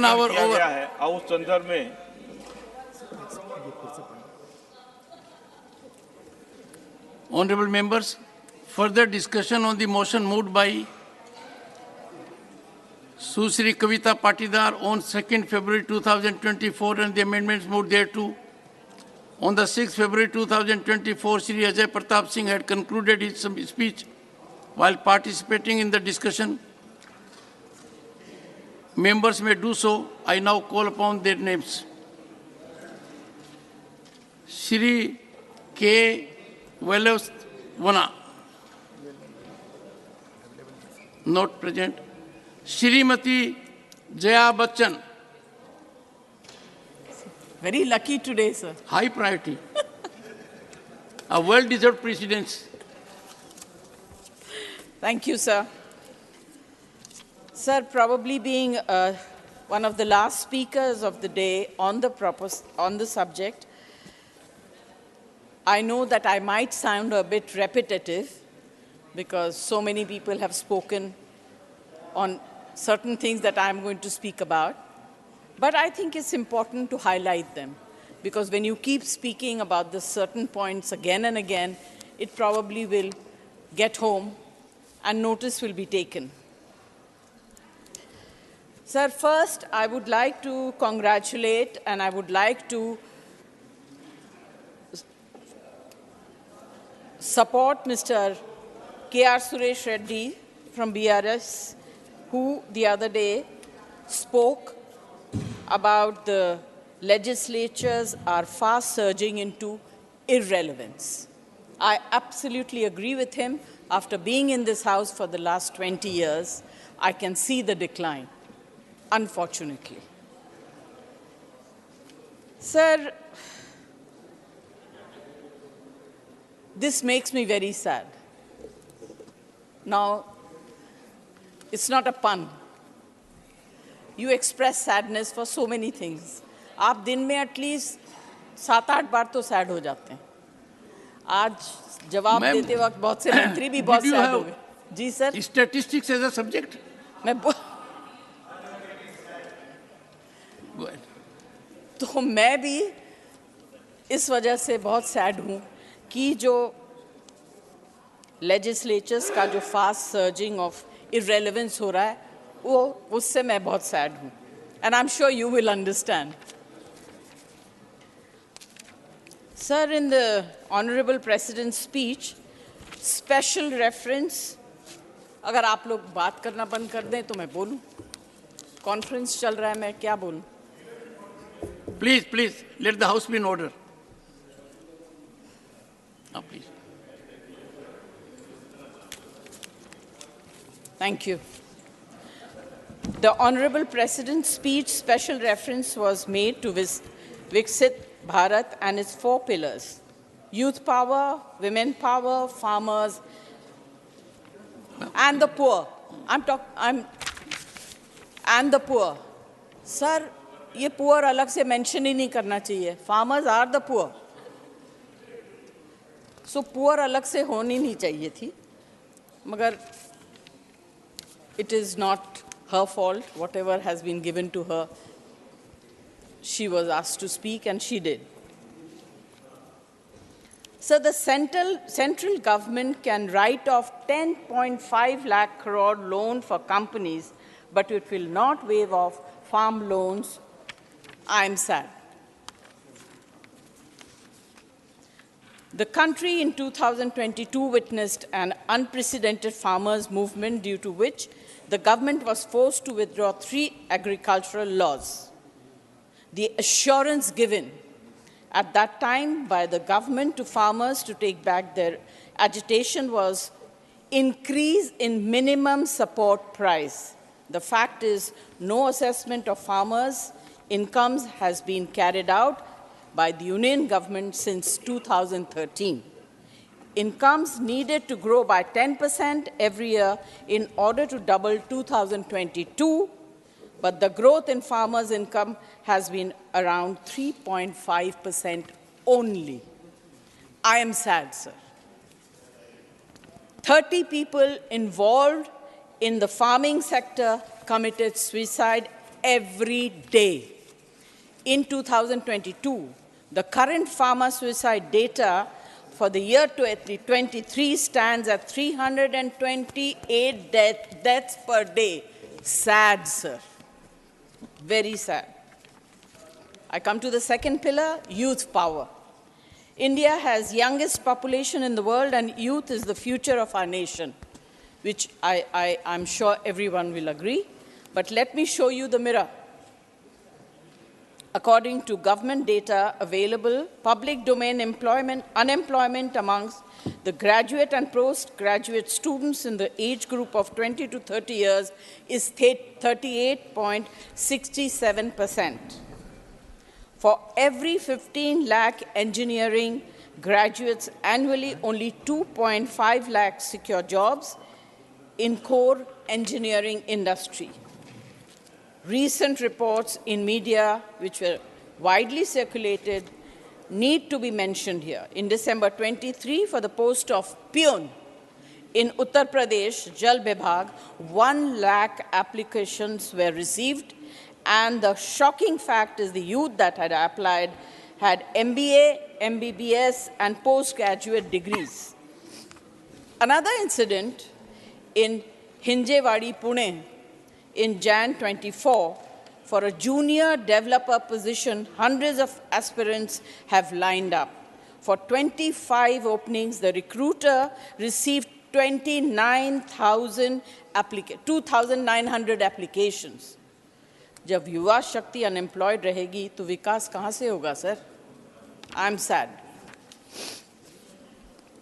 hour किया over. गया है और उस संदर्भ में Honorable members, further discussion on the motion moved by Susri Kavita Patidar on 2nd February 2024 and the amendments moved thereto. On the 6th February 2024, Shri Ajay Pratap Singh had concluded his speech while participating in the discussion. Members may do so. I now call upon their names. Shri K. Velasvana, not present. Shrimati Jaya Bachchan, Very lucky today, sir. high priority. A well-deserved precedence. Thank you, sir. Sir, probably being one of the last speakers of the day on the subject, I know that I might sound a bit repetitive because so many people have spoken on certain things that I'm going to speak about. But I think it's important to highlight them because when you keep speaking about the certain points again and again, it probably will get home and notice will be taken. Sir, first, I would like to congratulate and I would like to support Mr. K.R. Suresh Reddy from BRS, who the other day spoke about the legislatures are fast surging into irrelevance. I absolutely agree with him. After being in this House for the last 20 years, I can see the decline, unfortunately. Sir, this makes me very sad. Now, it's not a pun. You express sadness for so many things. आप दिन में at least 7-8 बार तो sad हो जाते हैं. आज जवाब देते वक्त बहुत से मंत्री भी बहुत sad हो गए. जी sir. Statistics as a subject? तो मैं भी इस वजह से बहुत sad हूँ कि जो legislatures का जो fast surging of irrelevance हो रहा है, वो उससे मैं बहुत sad हूँ. And I'm sure you will understand. Sir, in the Honorable President's speech, special reference, अगर आप लोग बात करना बंद कर दें तो मैं बोलूँ. Conference चल रहा है, मैं क्या बोलूँ? Please, let the House be in order. Now, please. Thank you. The Honorable President's speech special reference was made to Viksit Bharat and its 4 pillars: youth power, women power, farmers, and the poor. And the poor. Sir, ये poor अलग से mention ही नहीं करना चाहिए. Farmers are the poor. So poor अलग से होनी नहीं चाहिए थी. मगर it is not her fault. Whatever has been given to her, she was asked to speak and she did. So the central government can write off 10.5 lakh crore loan for companies, but it will not waive off farm loans. I'm sad. The country in 2022 witnessed an unprecedented farmers' movement due to which the government was forced to withdraw 3 agricultural laws. The assurance given at that time by the government to farmers to take back their agitation was increase in minimum support price. The fact is, no assessment of farmers' incomes has been carried out by the Union government since 2013. Incomes needed to grow by 10% every year in order to double 2022, but the growth in farmers' income has been around 3.5% only. I am sad, sir. 30 people involved in the farming sector committed suicide every day. In 2022, the current farmer suicide data for the year 2023 stands at 328 deaths per day. Sad, sir. Very sad. I come to the second pillar, youth power. India has youngest population in the world, and youth is the future of our nation, which I'm sure everyone will agree. But let me show you the mirror. According to government data available, public domain unemployment amongst the graduate and postgraduate students in the age group of 20 to 30 years is 38.67%. For every 15 lakh engineering graduates annually, only 2.5 lakh secure jobs in core engineering industry. Recent reports in media, which were widely circulated, need to be mentioned here. In December 23, for the post of peon in Uttar Pradesh, Jal Vibhag, 1 lakh applications were received, and the shocking fact is the youth that had applied had MBA, MBBS, and postgraduate degrees. Another incident in Hinjewadi, Pune, in Jan 24, for a junior developer position, hundreds of aspirants have lined up. For 25 openings, the recruiter received 2,900 applications. जब युवा शक्ति unemployed रहेगी तो विकास कहाँ से होगा sir? I am sad.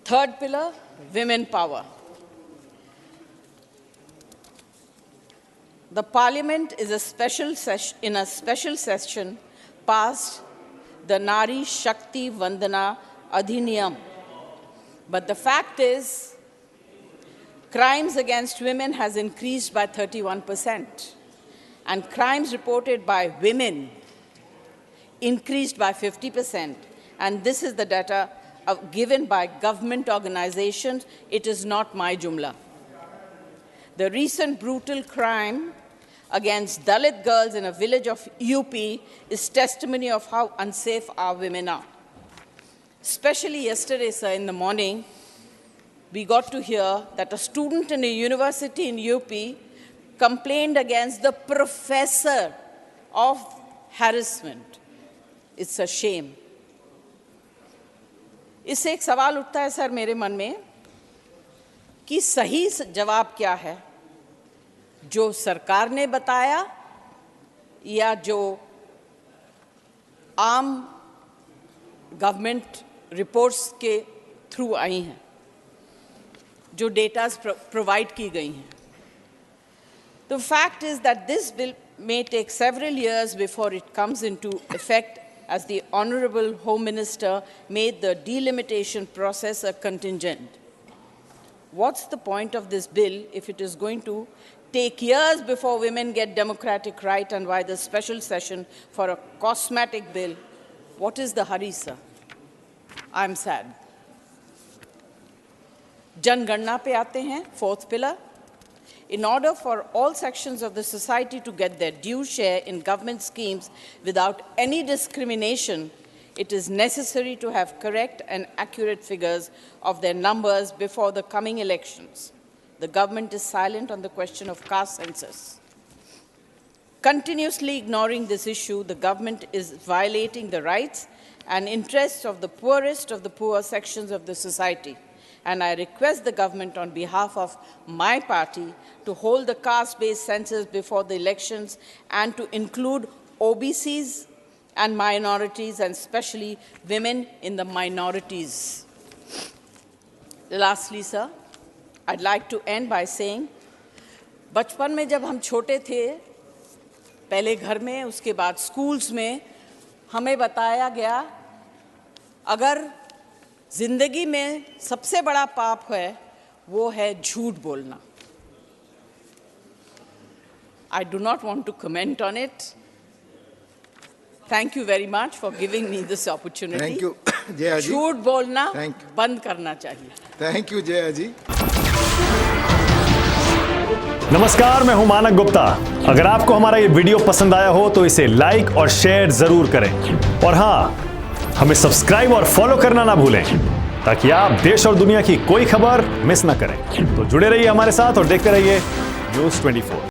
Third pillar, women power. The Parliament is in a special session passed the Nari Shakti Vandana Adhiniyam. But the fact is, crimes against women has increased by 31%. And crimes reported by women increased by 50%. And this is the data given by government organizations. It is not my jumla. The recent brutal crime against Dalit girls in a village of UP is testimony of how unsafe our women are. Especially yesterday, sir, in the morning, we got to hear that a student in a university in UP complained against the professor of harassment. It's a shame. इससे एक सवाल उठता है sir मेरे मन में कि सही जवाब क्या है, जो सरकार ने बताया या जो आम गवर्नमेंट रिपोर्ट्स के थ्रू आई हैं, जो डेटास प्रोवाइड की गई हैं. The fact is that this bill may take several years before it comes into effect, as the Honorable Home Minister made the delimitation process a contingent. What's the point of this bill if it is going to take years before women get democratic right, and why the special session for a cosmetic bill? What is the hurry, sir? I'm sad. जनगणना पे आते हैं, fourth pillar. In order for all sections of the society to get their due share in government schemes without any discrimination, it is necessary to have correct and accurate figures of their numbers before the coming elections. The government is silent on the question of caste census. Continuously ignoring this issue, the government is violating the rights and interests of the poorest of the poor sections of the society. And I request the government on behalf of my party to hold the caste-based census before the elections and to include OBCs and minorities, and especially women in the minorities. Lastly, sir, I'd like to end by saying, बचपन में जब हम छोटे थे, पहले घर में, उसके बाद स्कूल्स में, हमें बताया गया, अगर जिंदगी में सबसे बड़ा पाप है, वो है झूठ बोलना. I do not want to comment on it. Thank you very much for giving me this opportunity. Thank you, Jaya ji. झूठ बोलना बंद करना चाहिए. Thank you, Jaya ji. नमस्कार, मैं हूं मानक गुप्ता। अगर आपको हमारा ये वीडियो पसंद आया हो तो इसे लाइक और शेयर जरूर करें और हां, हमें सब्सक्राइब और फॉलो करना ना भूलें ताकि आप देश और दुनिया की कोई खबर मिस ना करें। तो जुड़े रहिए हमारे साथ और देखते रहिए News24।